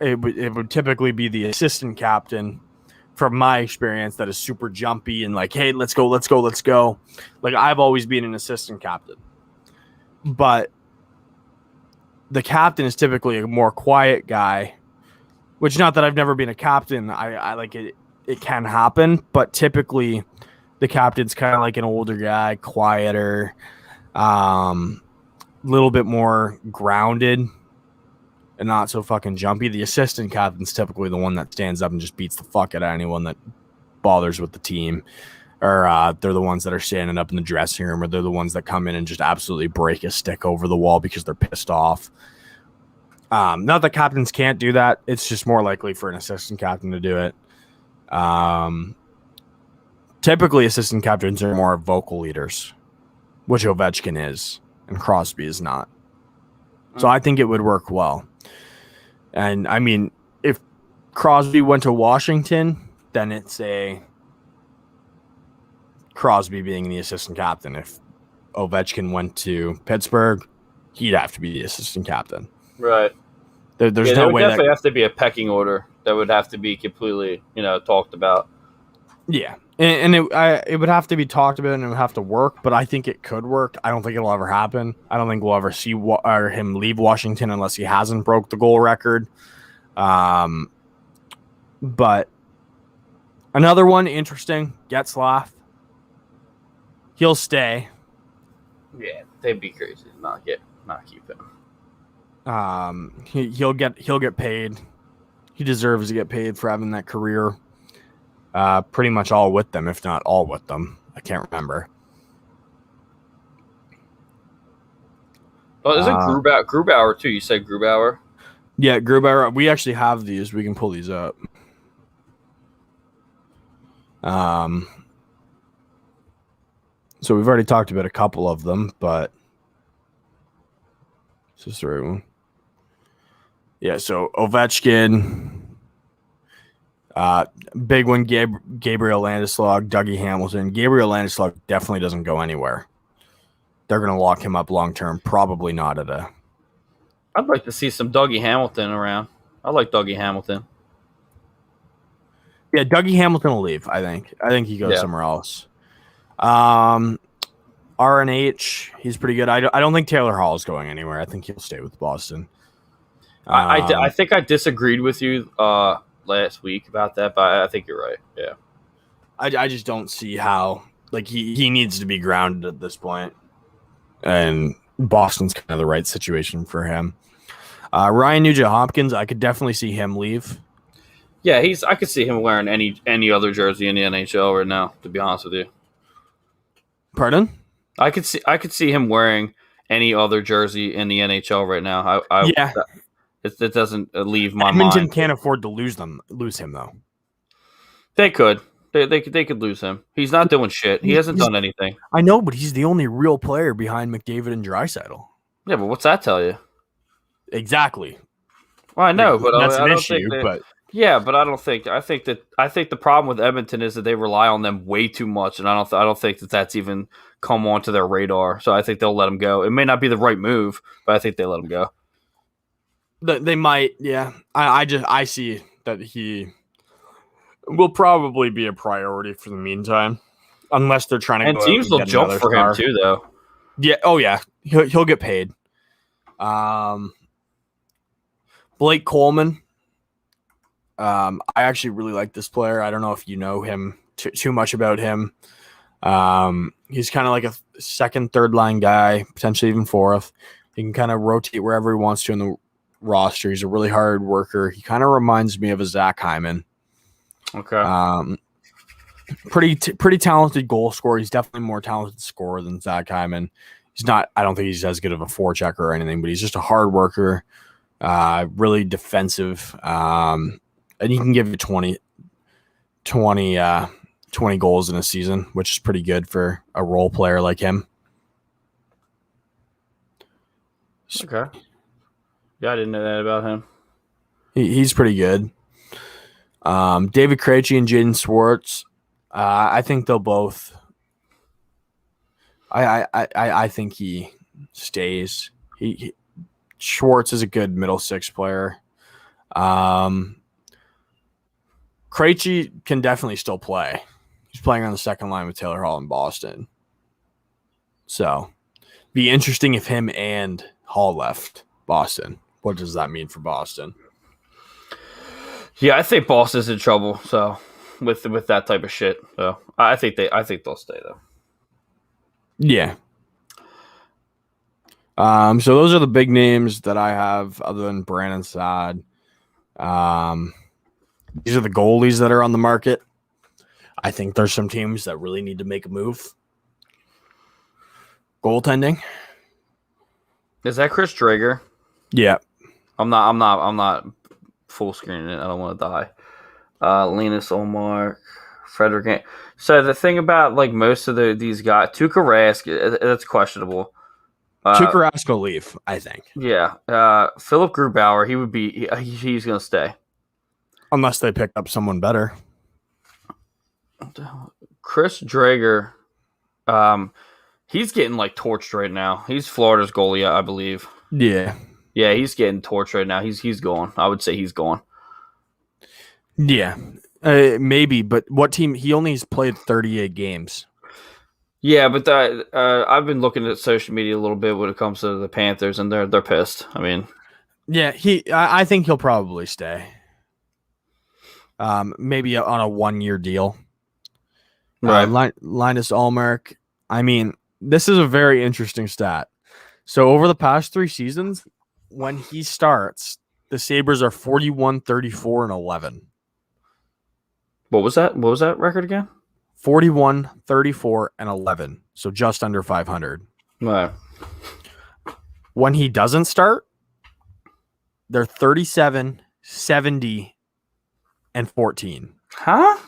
It would typically be the assistant captain, from my experience, that is super jumpy and like, hey, let's go. Like I've always been an assistant captain. But the captain is typically a more quiet guy, which not that I've never been a captain. I like it. It can happen, but typically the captain's kind of like an older guy, quieter, little bit more grounded and not so fucking jumpy. The assistant captain's typically the one that stands up and just beats the fuck out of anyone that bothers with the team. Or they're the ones that are standing up in the dressing room, or they're the ones that come in and just absolutely break a stick over the wall because they're pissed off. Not that captains can't do that. It's just more likely for an assistant captain to do it. Typically, assistant captains are more vocal leaders, which Ovechkin is, and Crosby is not. So I think it would work well. And, I mean, if Crosby went to Washington, then it's a Crosby being the assistant captain. If Ovechkin went to Pittsburgh, he'd have to be the assistant captain. Right. There's no way definitely have to be a pecking order that would have to be completely, talked about. Yeah, and it would have to be talked about and it would have to work, but I think it could work. I don't think it'll ever happen. I don't think we'll ever see him leave Washington unless he hasn't broke the goal record. But another one, interesting, Getzlaf. He'll stay. Yeah, they'd be crazy to not keep him. He'll get paid. He deserves to get paid for having that career. Pretty much all with them, if not all with them. I can't remember. Oh, isn't Grubauer too? You said Grubauer? Yeah, Grubauer. We actually have these. We can pull these up. So we've already talked about a couple of them, but this is the right one. Yeah, so Ovechkin, big one, Gabriel Landeskog, Dougie Hamilton. Gabriel Landeskog definitely doesn't go anywhere. They're going to lock him up long term. Probably not at a. I'd like to see some Dougie Hamilton around. I like Dougie Hamilton. Yeah, Dougie Hamilton will leave, I think. I think he goes somewhere else. RNH, he's pretty good. I don't think Taylor Hall is going anywhere. I think he'll stay with Boston. I think I disagreed with you last week about that, but I think you're right. Yeah. I just don't see how. Like, he needs to be grounded at this point. And Boston's kind of the right situation for him. Ryan Nugent-Hopkins, I could definitely see him leave. Yeah, I could see him wearing any other jersey in the NHL right now, to be honest with you. Pardon? I could see him wearing any other jersey in the NHL right now. Yeah. It doesn't leave my Edmonton mind. Can't afford to lose him though. They could. They could lose him. He's not doing shit. He hasn't done anything. I know, but he's the only real player behind McDavid and Draisaitl. Yeah, but what's that tell you? Exactly. Well, I know, but that's I an don't issue. But I don't think. I think the problem with Edmonton is that they rely on them way too much, and I don't think that's even come onto their radar. So I think they'll let him go. It may not be the right move, but I think they let him go. They might, yeah. I see that he will probably be a priority for the meantime, unless they're trying to. And teams will jump for him too, though. Yeah. Oh yeah. He'll get paid. Blake Coleman. I actually really like this player. I don't know if you know him too much about him. He's kind of like a second, third line guy, potentially even fourth. He can kind of rotate wherever he wants to in the roster. He's a really hard worker. He kind of reminds me of a Zach Hyman. Okay. Pretty talented goal scorer. He's definitely more talented scorer than Zach Hyman. He's not. I don't think he's as good of a forechecker or anything, but he's just a hard worker. Really defensive. And he can give you 20 goals in a season, which is pretty good for a role player like him. Okay. Yeah, I didn't know that about him. He's pretty good. David Krejci and Jaden Schwartz. I think they'll both. I think he stays. Schwartz is a good middle six player. Krejci can definitely still play. He's playing on the second line with Taylor Hall in Boston. So, be interesting if him and Hall left Boston. What does that mean for Boston? Yeah, I think Boston's in trouble. So with that type of shit, so I think they'll stay though. Yeah. So those are the big names that I have, other than Brandon Saad. These are the goalies that are on the market. I think there's some teams that really need to make a move. Goaltending. Is that Chris Drager? Yeah. I'm not full screening it. I don't want to die. Linus Olmark, Frederick. So the thing about like most of these guys, Tuukka Rask, that's questionable. Tuukka Rask will leave, I think. Yeah. Philip Grubauer, he's going to stay. Unless they pick up someone better. Chris Drager, he's getting like torched right now. He's Florida's goalie, I believe. Yeah. Yeah, he's getting torched right now. He's gone. I would say he's gone. Yeah. Maybe, but what team? He only has played 38 games. Yeah, but I've been looking at social media a little bit when it comes to the Panthers, and they're pissed. I mean, yeah, I think he'll probably stay. Maybe on a 1-year deal. right? Linus Allmark. I mean, this is a very interesting stat. So over the past 3 seasons, when he starts, the Sabres are 41, 34, and 11. What was that? What was that record again? 41, 34, and 11. So just under 500. Right. When he doesn't start, they're 37, 70, and 14. Huh?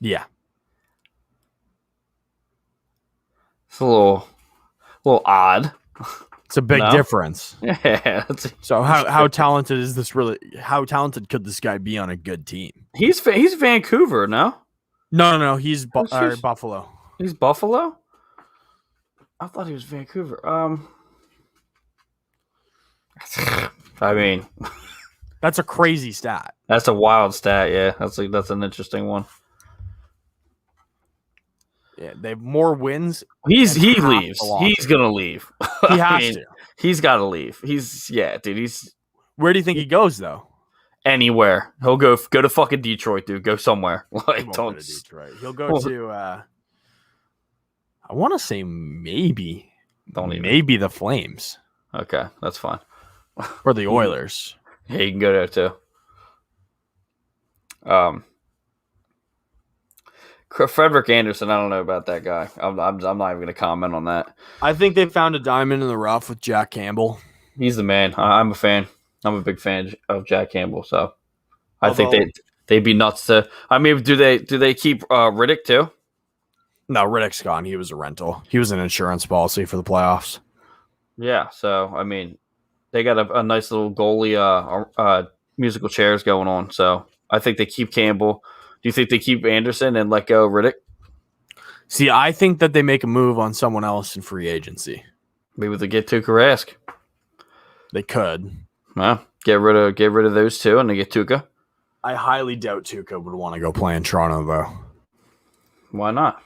Yeah. It's a little odd. It's a big difference. Yeah. So how talented is this really? How talented could this guy be on a good team? He's Vancouver, no? No. He's Buffalo. He's Buffalo? I thought he was Vancouver. I mean, that's a crazy stat. That's a wild stat, yeah. That's an interesting one. Yeah, they have more wins. He leaves. He's gonna leave. He has to. He's got to leave. Where do you think he goes though? Anywhere. He'll go to fucking Detroit, dude. Go somewhere. Like, he won't go to Detroit. He'll go to. I want to say maybe the Flames. Okay, that's fine. Or the Oilers. Yeah, you can go there too. Frederick Anderson, I don't know about that guy. I'm not even going to comment on that. I think they found a diamond in the rough with Jack Campbell. He's the man. I'm a fan. I'm a big fan of Jack Campbell. So I think they'd be nuts to. I mean, do they keep Riddick too? No, Riddick's gone. He was a rental. He was an insurance policy for the playoffs. Yeah. So I mean, they got a nice little goalie musical chairs going on. So I think they keep Campbell. Do you think they keep Anderson and let go Riddick? See, I think that they make a move on someone else in free agency. Maybe they get Tuukka Rask. They could. Well, get rid of those two and they get Tuukka. I highly doubt Tuukka would want to go play in Toronto, though. Why not?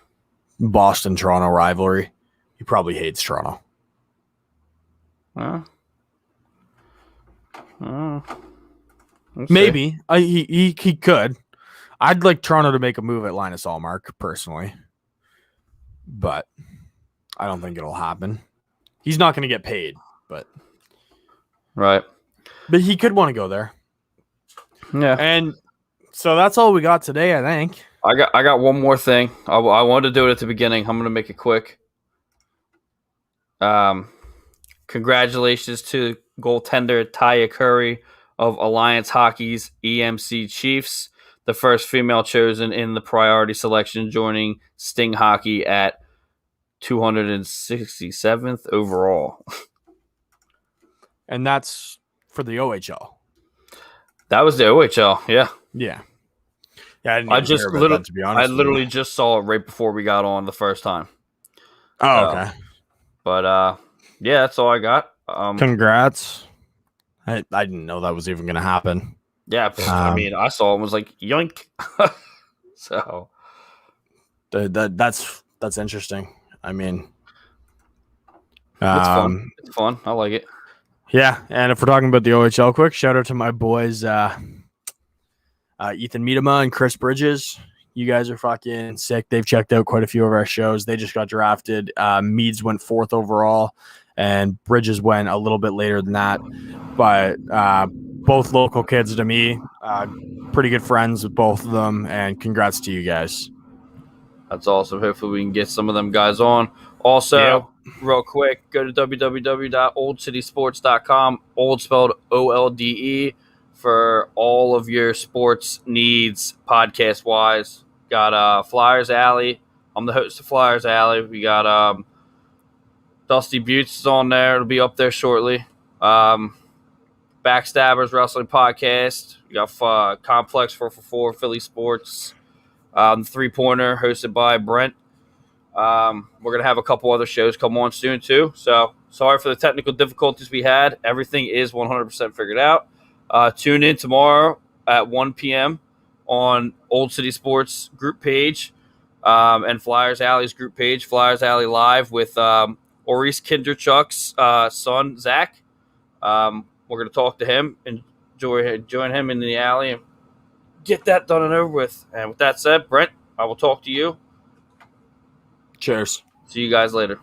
Boston-Toronto rivalry. He probably hates Toronto. We'll maybe. He could. I'd like Toronto to make a move at Linus Allmark personally, but I don't think it'll happen. He's not going to get paid, but Right. he could want to go there. Yeah. And so that's all we got today, I think. I got one more thing. I wanted to do it at the beginning. I'm going to make it quick. Congratulations to goaltender Taya Curry of Alliance Hockey's EMC Chiefs, the first female chosen in the priority selection, joining Sting Hockey at 267th overall. And that's for the OHL. That was the OHL, yeah. Yeah. Yeah, I didn't even hear about that, to be honest. I literally just saw it right before we got on the first time. Oh, okay. But yeah, that's all I got. Congrats. I didn't know that was even going to happen. Yeah, I mean, I saw it and was like, yoink. So that's interesting. I mean, it's fun. It's fun. I like it. Yeah, and if we're talking about the OHL quick, shout out to my boys Ethan Miedema and Chris Bridges. You guys are fucking sick. They've checked out quite a few of our shows. They just got drafted. Meads went 4th overall, and Bridges went a little bit later than that. But both local kids to me. Pretty good friends with both of them, and congrats to you guys. That's awesome. Hopefully we can get some of them guys on. Also, real quick, go to www.oldcitysports.com, old spelled OLDE, for all of your sports needs podcast-wise. Got Flyers Alley. I'm the host of Flyers Alley. We got Dusty Beauts is on there. It'll be up there shortly. Backstabbers Wrestling Podcast. We got Complex 444 Philly Sports. Three-pointer hosted by Brent. We're going to have a couple other shows come on soon, too. So, sorry for the technical difficulties we had. Everything is 100% figured out. Tune in tomorrow at 1 p.m. on Old City Sports group page and Flyers Alley's group page, Flyers Alley Live, with Maurice Kinderchuk's son, Zach. We're going to talk to him and join him in the alley and get that done and over with. And with that said, Brent, I will talk to you. Cheers. See you guys later.